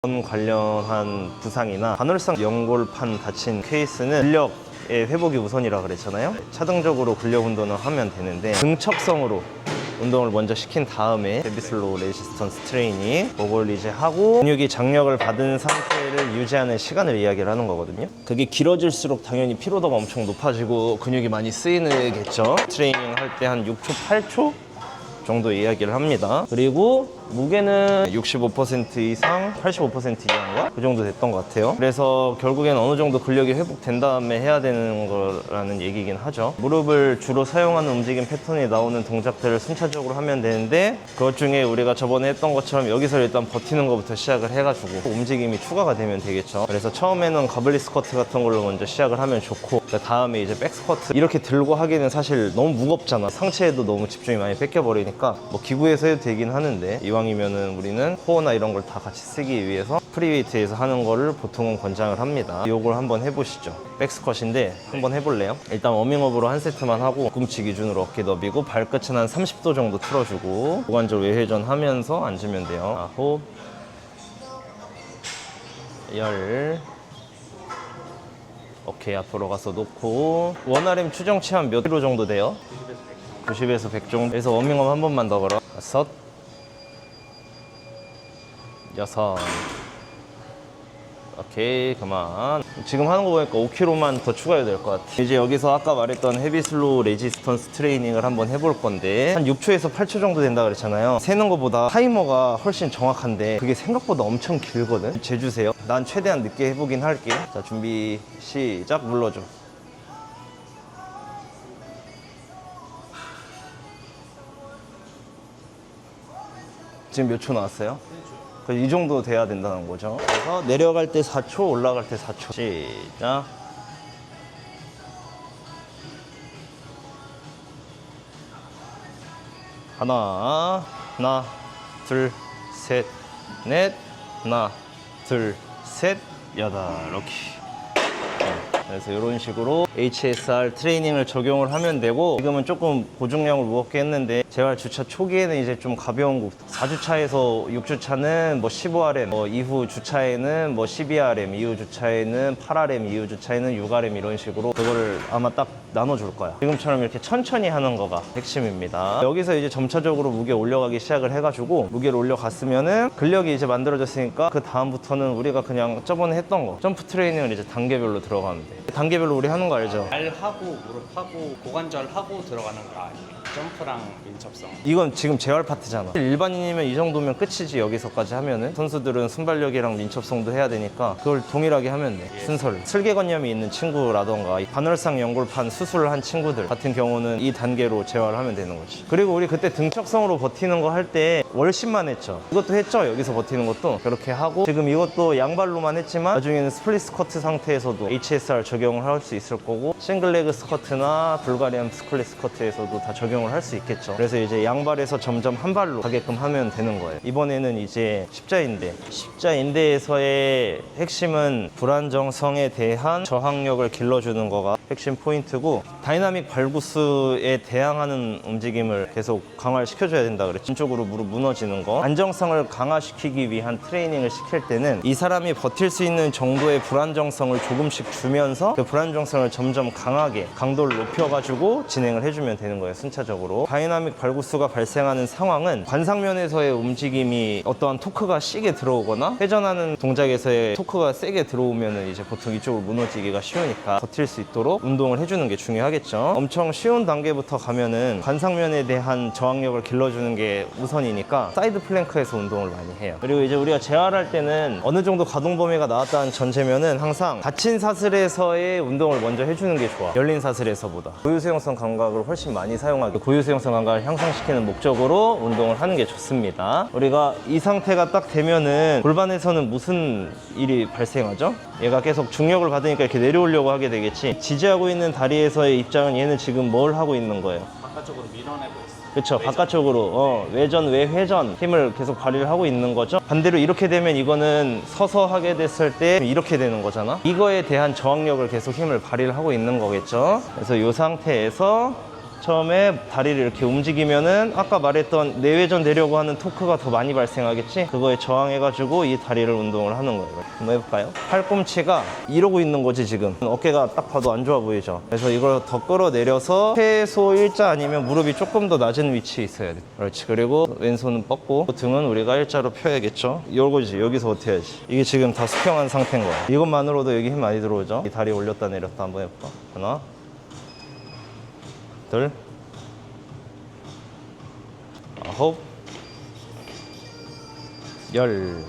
관련한 부상이나 반월상 연골판 다친 케이스는 근력의 회복이 우선이라 그랬잖아요. 차등적으로 근력 운동을 하면 되는데 등척성으로 운동을 먼저 시킨 다음에 헤비슬로우 레지스턴스 트레이닝 그걸 이제 하고 근육이 장력을 받은 상태를 유지하는 시간을 이야기를 하는 거거든요. 그게 길어질수록 당연히 피로도가 엄청 높아지고 근육이 많이 쓰이겠죠. 트레이닝 할 때 한 6초, 8초 정도 이야기를 합니다. 그리고 무게는 65% 이상, 85% 이하인가? 그 정도 됐던 것 같아요. 그래서 결국엔 어느 정도 근력이 회복된 다음에 해야 되는 거라는 얘기긴 하죠. 무릎을 주로 사용하는 움직임 패턴이 나오는 동작들을 순차적으로 하면 되는데 그것 중에 우리가 저번에 했던 것처럼 여기서 일단 버티는 것부터 시작을 해가지고 움직임이 추가가 되면 되겠죠. 그래서 처음에는 가블리 스쿼트 같은 걸로 먼저 시작을 하면 좋고 그 다음에 이제 백 스쿼트 이렇게 들고 하기는 사실 너무 무겁잖아. 상체에도 너무 집중이 많이 뺏겨버리니까 뭐 기구에서 해도 되긴 하는데 이왕이면은 우리는 코어나 이런 걸 다 같이 쓰기 위해서 프리웨이트에서 하는 거를 보통은 권장을 합니다. 이걸 한번 해보시죠. 백스쿼트인데 한번 해볼래요? 일단 워밍업으로 한 세트만 하고 뒤꿈치 기준으로 어깨 너비고 발끝은 한 30도 정도 틀어주고 고관절 외회전 하면서 앉으면 돼요. 9 10 오케이, 앞으로 가서 놓고 원RM 추정치 한 몇 킬로 정도 돼요? 90에서 100 정도. 그래서 워밍업 한 번만 더 걸어. 5 6 오케이, 그만. 지금 하는 거 보니까 5kg만 더 추가해야 될 것 같아. 이제 여기서 아까 말했던 헤비슬로우 레지스턴스 트레이닝을 한번 해볼 건데 한 6초에서 8초 정도 된다 그랬잖아요. 세는 것보다 타이머가 훨씬 정확한데 그게 생각보다 엄청 길거든. 재주세요. 난 최대한 늦게 해보긴 할게. 자, 준비 시작. 눌러줘. 지금 몇 초 나왔어요? 이 정도 돼야 된다는 거죠. 그래서 내려갈 때 4초, 올라갈 때 4초. 시작. 하나, 둘, 셋, 넷, 하나, 둘, 셋, 여덟. 이렇게. 그래서 이런 식으로 HSR 트레이닝을 적용을 하면 되고 지금은 조금 보중량을 무겁게 했는데 재활 주차 초기에는 이제 좀 가벼운 거 4주차에서 6주차는 뭐 15RM 이후 주차에는 뭐 12RM 이후 주차에는 8RM 이후 주차에는 6RM 이런 식으로 그거를 아마 딱 나눠줄 거야. 지금처럼 이렇게 천천히 하는 거가 핵심입니다. 여기서 이제 점차적으로 무게 올려가기 시작을 해가지고 무게를 올려갔으면은 근력이 이제 만들어졌으니까 그 다음부터는 우리가 그냥 저번에 했던 거 점프 트레이닝을 이제 단계별로 들어가면 돼. 단계별로 우리 하는 거 알죠? 발하고 무릎하고 고관절하고 들어가는 거 아니에요? 점프랑 민첩성. 이건 지금 재활 파트잖아. 일반인이면 이 정도면 끝이지. 여기서까지 하면은 선수들은 순발력이랑 민첩성도 해야 되니까 그걸 동일하게 하면 돼. 순서를. 슬개관념이 있는 친구라던가 반월상 연골판 수술을 한 친구들 같은 경우는 이 단계로 재활을 하면 되는 거지. 그리고 우리 그때 등척성으로 버티는 거 할 때 월심만 했죠. 이것도 했죠. 여기서 버티는 것도 그렇게 하고 지금 이것도 양발로만 했지만 나중에는 스플릿 스쿼트 상태에서도 HSR 적용을 할 수 있을 거고 싱글레그 스쿼트나 불가리안 스플릿 스쿼트에서도 다 적용을 할 수 있겠죠. 그래서 이제 양발에서 점점 한 발로 가게끔 하면 되는 거예요. 이번에는 이제 십자인대에서의 핵심은 불안정성에 대한 저항력을 길러주는 거가 핵심 포인트고 다이나믹 발구스에 대항하는 움직임을 계속 강화를 시켜줘야 된다 그랬죠. 전적으로 무릎 무너지는 거 안정성을 강화시키기 위한 트레이닝을 시킬 때는 이 사람이 버틸 수 있는 정도의 불안정성을 조금씩 주면서 그 불안정성을 점점 강하게 강도를 높여가지고 진행을 해주면 되는 거예요. 순차적으로 다이나믹 발구스가 발생하는 상황은 관상면에서의 움직임이 어떠한 토크가 세게 들어오거나 회전하는 동작에서의 토크가 세게 들어오면 이제 보통 이쪽으로 무너지기가 쉬우니까 버틸 수 있도록 운동을 해주는 게 중요하겠죠. 엄청 쉬운 단계부터 가면은 관상면에 대한 저항력을 길러주는 게 우선이니까 사이드 플랭크에서 운동을 많이 해요. 그리고 이제 우리가 재활할 때는 어느 정도 가동 범위가 나왔다는 전제면은 항상 닫힌 사슬에서의 운동을 먼저 해주는 게 좋아. 열린 사슬에서보다. 고유수용성 감각을 훨씬 많이 사용하고 고유수용성 감각을 향상시키는 목적으로 운동을 하는 게 좋습니다. 우리가 이 상태가 딱 되면은 골반에서는 무슨 일이 발생하죠? 얘가 계속 중력을 받으니까 이렇게 내려오려고 하게 되겠지. 지지하고 있는 다리에서의 입장은 얘는 지금 뭘 하고 있는 거예요? 바깥쪽으로 밀어내고 있어. 그쵸, 바깥쪽으로 외전, 외회전 힘을 계속 발휘를 하고 있는 거죠. 반대로 이렇게 되면 이거는 서서 하게 됐을 때 이렇게 되는 거잖아. 이거에 대한 저항력을 계속 힘을 발휘를 하고 있는 거겠죠. 그래서 이 상태에서 처음에 다리를 이렇게 움직이면은 아까 말했던 내외전 되려고 하는 토크가 더 많이 발생하겠지? 그거에 저항해가지고 이 다리를 운동을 하는 거예요. 한번 해볼까요? 팔꿈치가 이러고 있는 거지 지금. 어깨가 딱 봐도 안 좋아 보이죠? 그래서 이걸 더 끌어내려서 최소 일자 아니면 무릎이 조금 더 낮은 위치에 있어야 돼. 그렇지. 그리고 왼손은 뻗고 등은 우리가 일자로 펴야겠죠? 요거지. 여기서 어떻게 해야지? 이게 지금 다 수평한 상태인 거야. 이것만으로도 여기 힘 많이 들어오죠? 이 다리 올렸다 내렸다 한번 해볼까? 하나, 둘, 아홉, 열.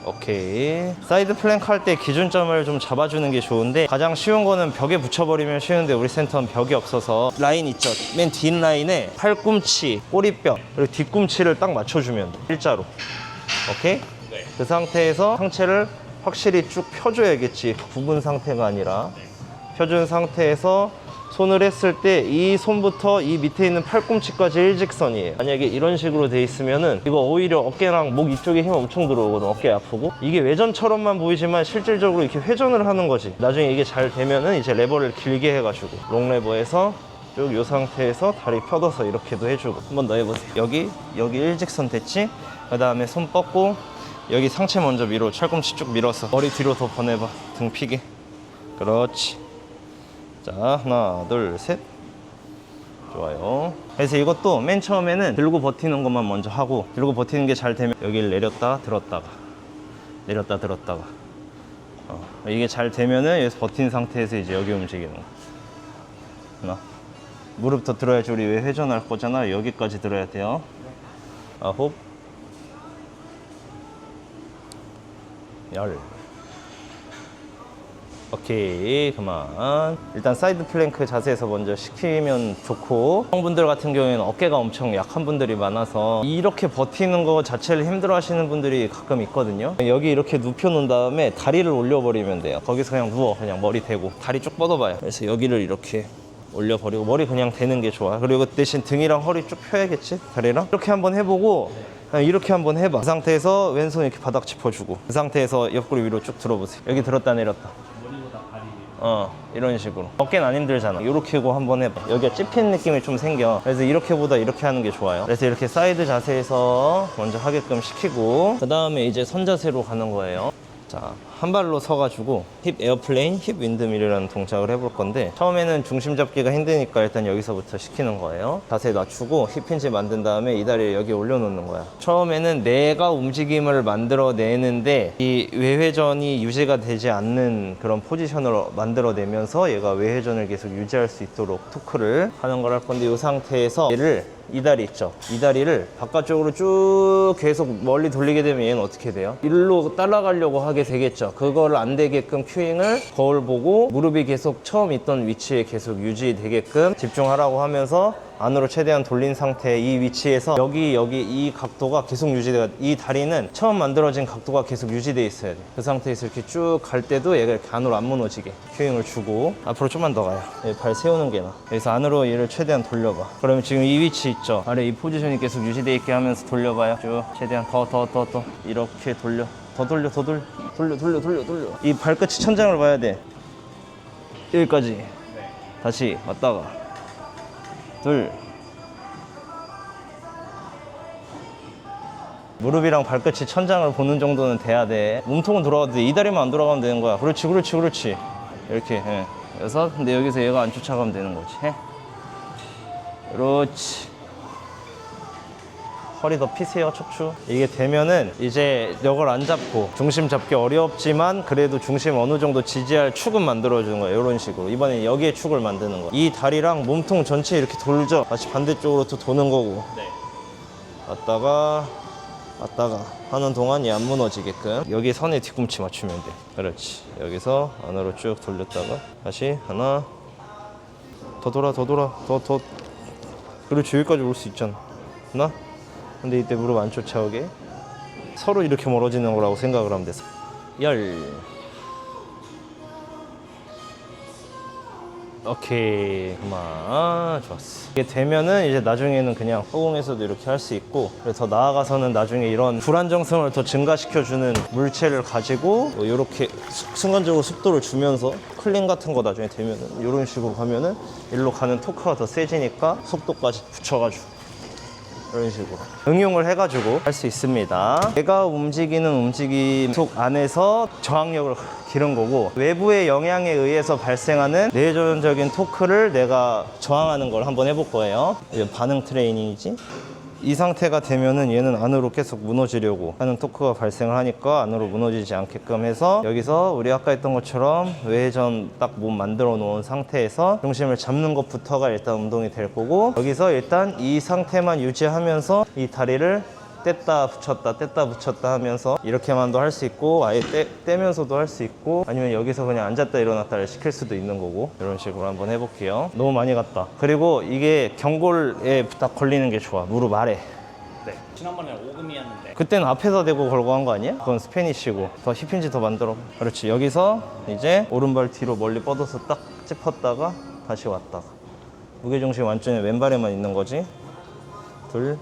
오케이. 사이드 플랭크 할 때 기준점을 좀 잡아주는 게 좋은데 가장 쉬운 거는 벽에 붙여버리면 쉬운데 우리 센터는 벽이 없어서 라인 있죠? 맨 뒷 라인에 팔꿈치, 꼬리뼈 그리고 뒤꿈치를 딱 맞춰주면 돼. 일자로. 오케이? 그 상태에서 상체를 확실히 쭉 펴줘야겠지. 굽은 상태가 아니라 펴준 상태에서 손을 했을 때 이 손부터 이 밑에 있는 팔꿈치까지 일직선이에요. 만약에 이런 식으로 돼 있으면은 이거 오히려 어깨랑 목 이쪽에 힘 엄청 들어오거든. 어깨 아프고 이게 외전처럼만 보이지만 실질적으로 이렇게 회전을 하는 거지. 나중에 이게 잘 되면은 이제 레버를 길게 해가지고 롱 레버에서 쭉 이 상태에서 다리 펴둬서 이렇게도 해주고. 한번 더 해보세요. 여기 일직선 됐지? 그 다음에 손 뻗고 여기 상체 먼저 밀어. 팔꿈치 쭉 밀어서 머리 뒤로 더 보내봐. 등 피게. 그렇지. 자, 하나, 둘, 셋. 좋아요. 그래서 이것도 맨 처음에는 들고 버티는 것만 먼저 하고, 들고 버티는 게 잘 되면 여기를 내렸다 들었다가 내렸다 들었다가 이게 잘 되면은 여기서 버틴 상태에서 이제 여기 움직이는 거. 하나. 무릎 더 들어야지. 우리 왜 회전할 거잖아. 여기까지 들어야 돼요. 아홉, 열. 오케이, 그만. 일단 사이드 플랭크 자세에서 먼저 시키면 좋고, 여성분들 같은 경우에는 어깨가 엄청 약한 분들이 많아서 이렇게 버티는 거 자체를 힘들어 하시는 분들이 가끔 있거든요. 여기 이렇게 눕혀 놓은 다음에 다리를 올려버리면 돼요. 거기서 그냥 누워. 그냥 머리 대고 다리 쭉 뻗어봐요. 그래서 여기를 이렇게 올려버리고 머리 그냥 대는 게 좋아. 그리고 대신 등이랑 허리 쭉 펴야겠지? 다리랑 이렇게 한번 해보고 이렇게 한번 해봐. 그 상태에서 왼손 이렇게 바닥 짚어주고 그 상태에서 옆구리 위로 쭉 들어보세요. 여기 들었다 내렸다. 이런 식으로. 어깨는 안 힘들잖아. 이렇게 하고 한번 해봐. 여기가 찝히는 느낌이 좀 생겨. 그래서 이렇게보다 이렇게 하는 게 좋아요. 그래서 이렇게 사이드 자세에서 먼저 하게끔 시키고 그 다음에 이제 선 자세로 가는 거예요. 자, 한 발로 서가지고 힙 에어플레인, 힙 윈드밀이라는 동작을 해볼 건데 처음에는 중심 잡기가 힘드니까 일단 여기서부터 시키는 거예요. 자세 낮추고 힙 힌지 만든 다음에 이 다리를 여기 올려놓는 거야. 처음에는 내가 움직임을 만들어내는데 이 외회전이 유지가 되지 않는 그런 포지션으로 만들어내면서 얘가 외회전을 계속 유지할 수 있도록 토크를 하는 걸 할 건데 이 상태에서 얘를 이 다리 있죠? 이 다리를 바깥쪽으로 쭉 계속 멀리 돌리게 되면 얘는 어떻게 돼요? 일로 따라가려고 하게 되겠죠. 그거를 안 되게끔 큐잉을 거울 보고 무릎이 계속 처음 있던 위치에 계속 유지되게끔 집중하라고 하면서 안으로 최대한 돌린 상태 이 위치에서 여기 이 각도가 계속 유지돼야 돼. 이 다리는 처음 만들어진 각도가 계속 유지돼 있어야 돼. 그 상태에서 이렇게 쭉 갈 때도 얘가 이렇게 안으로 안 무너지게 큐잉을 주고 앞으로 좀만 더 가요. 발 세우는 게 나아. 그래서 안으로 얘를 최대한 돌려봐. 그러면 지금 이 위치 있죠? 아래 이 포지션이 계속 유지돼 있게 하면서 돌려봐요. 쭉 최대한 더 이렇게 돌려. 더 돌려. 이 발끝이 천장을 봐야 돼. 여기까지. 다시 왔다가 둘. 무릎이랑 발끝이 천장을 보는 정도는 돼야 돼. 몸통은 돌아가도 돼. 이 다리만 안 돌아가면 되는 거야. 그렇지. 이렇게. 여섯. 근데 여기서 얘가 안 쫓아가면 되는 거지. 그렇지. 허리 더 피세요, 척추. 이게 되면은 이제 이걸 안 잡고 중심 잡기 어렵지만 그래도 중심 어느 정도 지지할 축은 만들어주는 거예요. 이런 식으로. 이번엔 여기에 축을 만드는 거예요. 이 다리랑 몸통 전체 이렇게 돌죠. 다시 반대쪽으로 또 도는 거고. 네. 왔다가 하는 동안 얘 안 무너지게끔 여기 선에 뒤꿈치 맞추면 돼. 그렇지. 여기서 안으로 쭉 돌렸다가 다시 하나 더 돌아 더 그렇지. 여기까지 올 수 있잖아. 하나. 근데 이때 무릎 안 쫓아오게 서로 이렇게 멀어지는 거라고 생각을 하면 돼서 열. 오케이, 그만. 좋았어. 이게 되면은 이제 나중에는 그냥 허공에서도 이렇게 할 수 있고, 그래서 더 나아가서는 나중에 이런 불안정성을 더 증가시켜주는 물체를 가지고 이렇게 순간적으로 속도를 주면서 클린 같은 거 나중에 되면은 이런 식으로 가면은 일로 가는 토크가 더 세지니까 속도까지 붙여가지고 이런 식으로 응용을 해가지고 할 수 있습니다. 내가 움직이는 움직임 속 안에서 저항력을 기른 거고, 외부의 영향에 의해서 발생하는 내전적인 토크를 내가 저항하는 걸 한번 해볼 거예요. 이게 반응 트레이닝이지. 이 상태가 되면은 얘는 안으로 계속 무너지려고 하는 토크가 발생을 하니까 안으로 무너지지 않게끔 해서, 여기서 우리 아까 했던 것처럼 외회전 딱 몸 만들어 놓은 상태에서 중심을 잡는 것부터가 일단 운동이 될 거고, 여기서 일단 이 상태만 유지하면서 이 다리를 뗐다 붙였다 하면서 이렇게만도 할 수 있고, 아예 떼면서도 할 수 있고, 아니면 여기서 그냥 앉았다 일어났다를 시킬 수도 있는 거고, 이런 식으로 한번 해볼게요. 너무 많이 갔다. 그리고 이게 경골에 딱 걸리는 게 좋아. 무릎 아래. 네. 지난번에 오금이었는데 그때는 앞에서 대고 걸고 한 거 아니야? 그건 스페니쉬고. 더 힙힌지 더 만들어. 그렇지. 여기서 이제 오른발 뒤로 멀리 뻗어서 딱 짚었다가 다시 왔다가, 무게중심 완전히 왼발에만 있는 거지. 둘,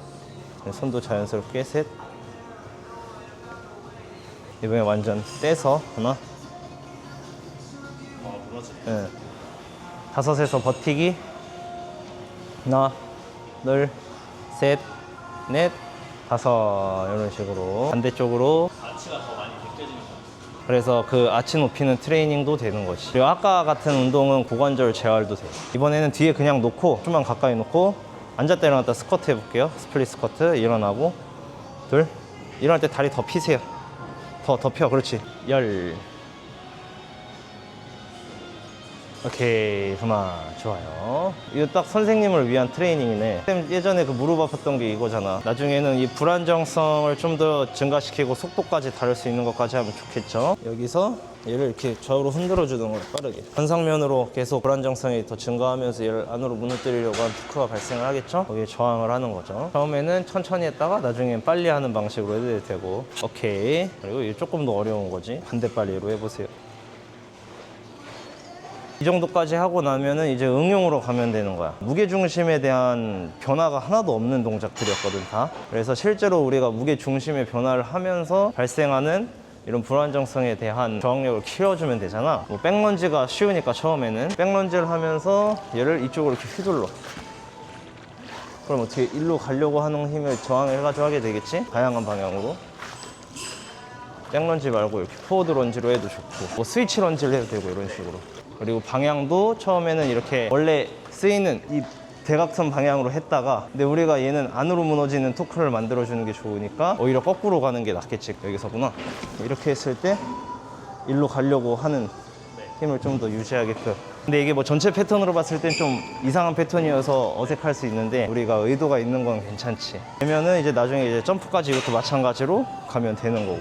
손도 자연스럽게 셋. 이번에 완전 떼서 하나. 무너지네. 예. 다섯에서 버티기. 하나, 둘, 셋, 넷, 다섯. 이런 식으로 반대쪽으로. 아치가 더 많이 느껴지는 것 같아요. 그래서 그 아치 높이는 트레이닝도 되는 거지. 그리고 아까 같은 운동은 고관절 재활도 돼. 이번에는 뒤에 그냥 놓고, 좀만 가까이 놓고 앉았다 일어났다 스쿼트 해볼게요. 스플릿 스쿼트. 일어나고 둘. 일어날 때 다리 더 피세요. 더 펴. 그렇지. 열. 오케이, 그만. 좋아요. 이거 딱 선생님을 위한 트레이닝이네. 쌤 예전에 그 무릎 아팠던 게 이거잖아. 나중에는 이 불안정성을 좀 더 증가시키고 속도까지 다룰 수 있는 것까지 하면 좋겠죠. 여기서 얘를 이렇게 좌우로 흔들어 주는 거예요. 빠르게 반상면으로 계속 불안정성이 더 증가하면서 얘를 안으로 무너뜨리려고 하는 토크가 발생을 하겠죠. 거기에 저항을 하는 거죠. 처음에는 천천히 했다가 나중엔 빨리 하는 방식으로 해도 되고. 오케이. 그리고 이게 조금 더 어려운 거지. 반대 빨리로 해보세요. 이 정도까지 하고 나면은 이제 응용으로 가면 되는 거야. 무게중심에 대한 변화가 하나도 없는 동작들이었거든, 다. 그래서 실제로 우리가 무게중심의 변화를 하면서 발생하는 이런 불안정성에 대한 저항력을 키워주면 되잖아. 뭐 백런지가 쉬우니까 처음에는 백런지를 하면서 얘를 이쪽으로 이렇게 휘둘러. 그럼 어떻게 일로 가려고 하는 힘을 저항해가지고 하게 되겠지? 다양한 방향으로. 백런지 말고 이렇게 포워드 런지로 해도 좋고, 뭐 스위치 런지를 해도 되고, 이런 식으로. 그리고 방향도 처음에는 이렇게 원래 쓰이는 이 대각선 방향으로 했다가, 근데 우리가 얘는 안으로 무너지는 토크를 만들어주는 게 좋으니까 오히려 거꾸로 가는 게 낫겠지. 여기서구나. 이렇게 했을 때 일로 가려고 하는 힘을 좀 더 유지하게끔. 근데 이게 뭐 전체 패턴으로 봤을 땐 좀 이상한 패턴이어서 어색할 수 있는데, 우리가 의도가 있는 건 괜찮지. 그러면은 이제 나중에 이제 점프까지 이것도 마찬가지로 가면 되는 거고.